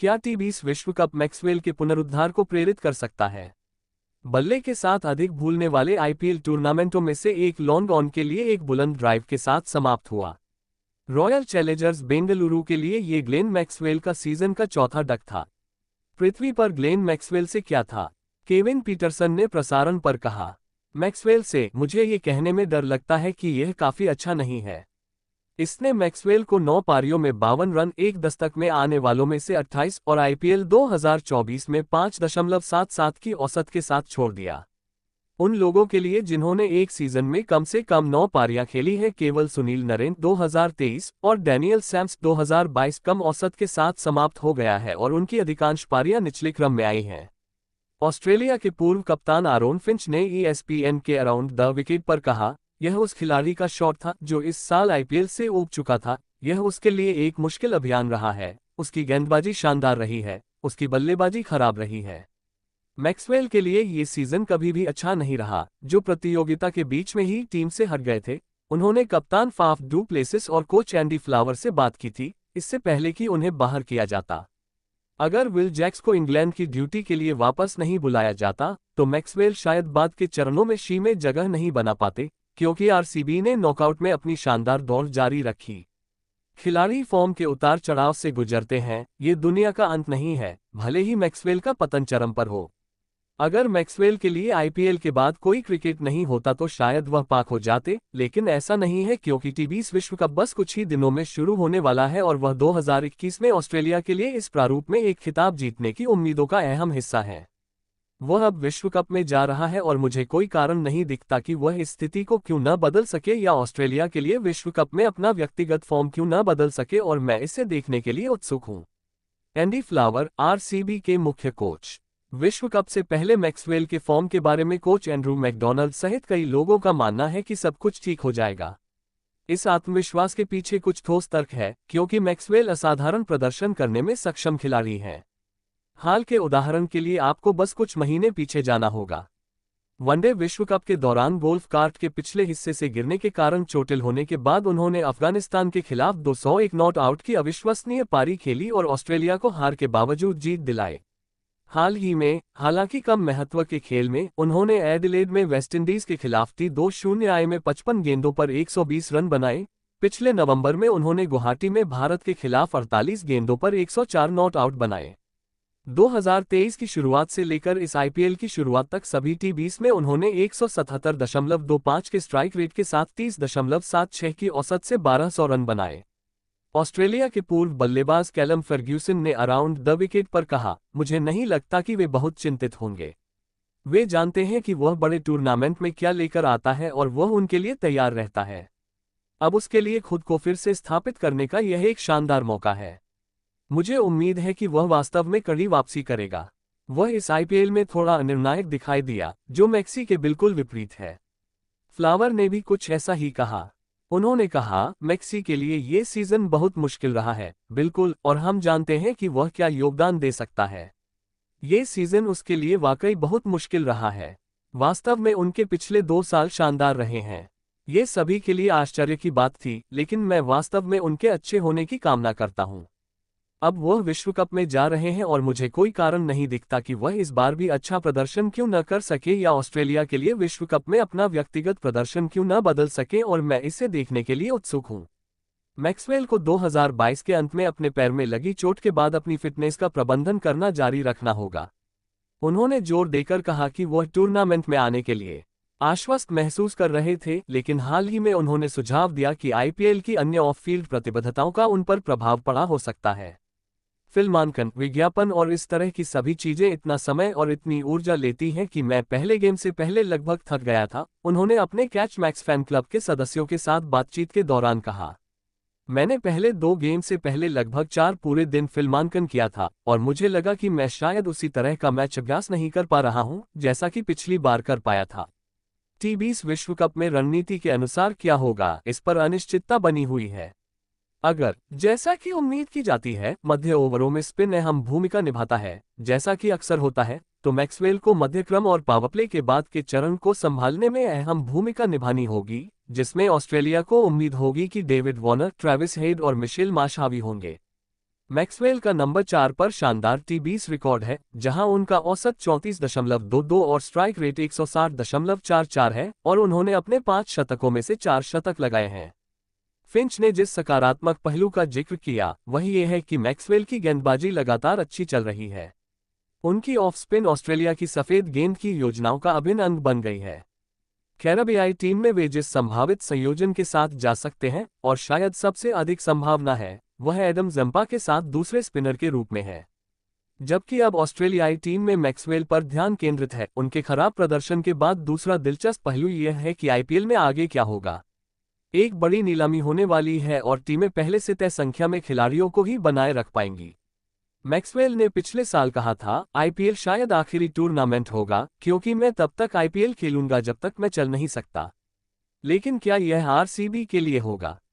क्या टी20 विश्व cup Maxwell के पुनरुद्धार को प्रेरित कर सकता है? बल्ले के साथ अधिक भूलने वाले आईपीएल टूर्नामेंटों में से एक लॉन्ग ऑन के लिए एक बुलंद ड्राइव के साथ समाप्त हुआ। रॉयल चैलेंजर्स बेंगलुरु के लिए ये ग्लेन मैक्सवेल का सीजन का चौथा डक था। पृथ्वी पर ग्लेन मैक्सवेल से क्या था? केविन पीटरसन ने प्रसारण पर कहा, मैक्सवेल से मुझे ये कहने में डर लगता है कि यह काफी अच्छा नहीं है। इसने मैक्सवेल को 9 पारियों में 52 रन, एक दस्तक में आने वालों में से 28 और आईपीएल 2024 में 5.77 की औसत के साथ छोड़ दिया। उन लोगों के लिए जिन्होंने एक सीजन में कम से कम 9 पारियां खेली हैं, केवल सुनील नरेन 2023 और डैनियल सैम्स 2022 कम औसत के साथ समाप्त हो गया है और उनकी अधिकांश पारियां निचले क्रम में आई हैं। ऑस्ट्रेलिया के पूर्व कप्तान आरोन फिंच ने ESPN के अराउंड द विकेट पर कहा, यह उस खिलाड़ी का शॉट था जो इस साल आईपीएल से ऊब चुका था। यह उसके लिए एक मुश्किल अभियान रहा है। उसकी गेंदबाजी शानदार रही है, उसकी बल्लेबाजी खराब रही है। मैक्सवेल के लिए ये सीजन कभी भी अच्छा नहीं रहा, जो प्रतियोगिता के बीच में ही टीम से हट गए थे। उन्होंने कप्तान फाफ डू प्लेसिस और कोच एंडी फ्लावर से बात की थी, इससे पहले कि उन्हें बाहर किया जाता। अगर विल जैक्स को इंग्लैंड की ड्यूटी के लिए वापस नहीं बुलाया जाता, तो मैक्सवेल शायद बाद के चरणों में शी में जगह नहीं बना पाते, क्योंकि आरसीबी ने नॉकआउट में अपनी शानदार दौड़ जारी रखी। खिलाड़ी फॉर्म के उतार चढ़ाव से गुजरते हैं, ये दुनिया का अंत नहीं है, भले ही मैक्सवेल का पतन चरम पर हो। अगर मैक्सवेल के लिए आईपीएल के बाद कोई क्रिकेट नहीं होता तो शायद वह पाक हो जाते, लेकिन ऐसा नहीं है, क्योंकि टी20 विश्व कप बस कुछ ही दिनों में शुरू होने वाला है और वह 2021 में ऑस्ट्रेलिया के लिए इस प्रारूप में एक खिताब जीतने की उम्मीदों का अहम हिस्सा है। वह अब विश्व कप में जा रहा है और मुझे कोई कारण नहीं दिखता कि वह इस स्थिति को क्यों न बदल सके या ऑस्ट्रेलिया के लिए विश्व कप में अपना व्यक्तिगत फॉर्म क्यों न बदल सके, और मैं इसे देखने के लिए उत्सुक हूं। एंडी फ्लावर, आरसीबी के मुख्य कोच। विश्व कप से पहले मैक्सवेल के फॉर्म के बारे में कोच एंड्रू मैकडॉनल्ड सहित कई लोगों का मानना है कि सब कुछ ठीक हो जाएगा। इस आत्मविश्वास के पीछे कुछ ठोस तर्क है, क्योंकि मैक्सवेल असाधारण प्रदर्शन करने में सक्षम खिलाड़ी हैं। हाल के उदाहरण के लिए आपको बस कुछ महीने पीछे जाना होगा। वनडे विश्व कप के दौरान गोल्फ कार्ट के पिछले हिस्से से गिरने के कारण चोटिल होने के बाद उन्होंने अफगानिस्तान के खिलाफ 201 नॉट आउट की अविश्वसनीय पारी खेली और ऑस्ट्रेलिया को हार के बावजूद जीत दिलाए। हाल ही में, हालांकि कम महत्व के खेल में, उन्होंने एडिलेड में वेस्टइंडीज के खिलाफ 2-0 में 55 गेंदों पर 120 रन बनाए। पिछले नवंबर में उन्होंने गुवाहाटी में भारत के खिलाफ 48 गेंदों पर 104 नॉट आउट बनाए। 2023 की शुरुआत से लेकर इस आईपीएल की शुरुआत तक सभी टी20 में उन्होंने 177.25 के स्ट्राइक रेट के साथ 30.76 की औसत से 1200 रन बनाए। ऑस्ट्रेलिया के पूर्व बल्लेबाज कैलम फर्ग्यूसन ने अराउंड द विकेट पर कहा, मुझे नहीं लगता कि वे बहुत चिंतित होंगे। वे जानते हैं कि वह बड़े टूर्नामेंट में क्या लेकर आता है और वह उनके लिए तैयार रहता है। अब उसके लिए खुद को फिर से स्थापित करने का यह एक शानदार मौका है। मुझे उम्मीद है कि वह वास्तव में कड़ी वापसी करेगा। वह इस आईपीएल में थोड़ा अनिर्णायक दिखाई दिया, जो मैक्सी के बिल्कुल विपरीत है। फ्लावर ने भी कुछ ऐसा ही कहा। उन्होंने कहा, मैक्सी के लिए ये सीजन बहुत मुश्किल रहा है, बिल्कुल, और हम जानते हैं कि वह क्या योगदान दे सकता है। ये सीजन उसके लिए वाकई बहुत मुश्किल रहा है। वास्तव में उनके पिछले 2 साल शानदार रहे हैं। ये सभी के लिए आश्चर्य की बात थी, लेकिन मैं वास्तव में उनके अच्छे होने की कामना करता हूं। अब वह विश्व कप में जा रहे हैं और मुझे कोई कारण नहीं दिखता कि वह इस बार भी अच्छा प्रदर्शन क्यों न कर सके या ऑस्ट्रेलिया के लिए विश्व कप में अपना व्यक्तिगत प्रदर्शन क्यों न बदल सके, और मैं इसे देखने के लिए उत्सुक हूं। मैक्सवेल को 2022 के अंत में अपने पैर में लगी चोट के बाद अपनी फिटनेस का प्रबंधन करना जारी रखना होगा। उन्होंने जोर देकर कहा कि वह टूर्नामेंट में आने के लिए आश्वस्त महसूस कर रहे थे, लेकिन हाल ही में उन्होंने सुझाव दिया कि आईपीएल की अन्य ऑफ फील्ड प्रतिबद्धताओं का उन पर प्रभाव पड़ा हो सकता है। फिल्मांकन, विज्ञापन और इस तरह की सभी चीजें इतना समय और इतनी ऊर्जा लेती हैं कि मैं पहले गेम से पहले लगभग थक गया था, उन्होंने अपने कैच मैक्स फैन क्लब के सदस्यों के साथ बातचीत के दौरान कहा। मैंने पहले 2 गेम से पहले लगभग 4 पूरे दिन फिल्मांकन किया था और मुझे लगा कि मैं शायद उसी तरह का मैच अभ्यास नहीं कर पा रहा हूं जैसा कि पिछली बार कर पाया था। टी20 विश्व कप में रणनीति के अनुसार क्या होगा, इस पर अनिश्चितता बनी हुई है। अगर, जैसा कि उम्मीद की जाती है, मध्य ओवरों में स्पिन अहम भूमिका निभाता है, जैसा कि अक्सर होता है, तो मैक्सवेल को मध्यक्रम और पावरप्ले के बाद के चरण को संभालने में अहम भूमिका निभानी होगी, जिसमें ऑस्ट्रेलिया को उम्मीद होगी कि डेविड वार्नर, ट्रेविस हेड और मिशेल मार्श हावी होंगे। मैक्सवेल का नंबर 4 पर शानदार T20 रिकॉर्ड है, जहां उनका औसत 34.22 और स्ट्राइक रेट 160.44 है और उन्होंने अपने 5 शतकों में से 4 शतक लगाए हैं। फिंच ने जिस सकारात्मक पहलू का जिक्र किया वह ये है कि मैक्सवेल की गेंदबाजी लगातार अच्छी चल रही है। उनकी ऑफ स्पिन ऑस्ट्रेलिया की सफेद गेंद की योजनाओं का अभिन्न अंग बन गई है। कैरेबियाई टीम में वे जिस संभावित संयोजन के साथ जा सकते हैं और शायद सबसे अधिक संभावना है वह एडम जंपा के साथ दूसरे स्पिनर के रूप में है। जबकि अब ऑस्ट्रेलियाई टीम में मैक्सवेल पर ध्यान केंद्रित है। उनके खराब प्रदर्शन के बाद दूसरा दिलचस्प पहलू यह है कि आईपीएल में आगे क्या होगा। एक बड़ी नीलामी होने वाली है और टीमें पहले से तय संख्या में खिलाड़ियों को ही बनाए रख पाएंगी। मैक्सवेल ने पिछले साल कहा था, आईपीएल शायद आखिरी टूर्नामेंट होगा क्योंकि मैं तब तक आईपीएल खेलूंगा जब तक मैं चल नहीं सकता। लेकिन क्या यह आरसीबी के लिए होगा?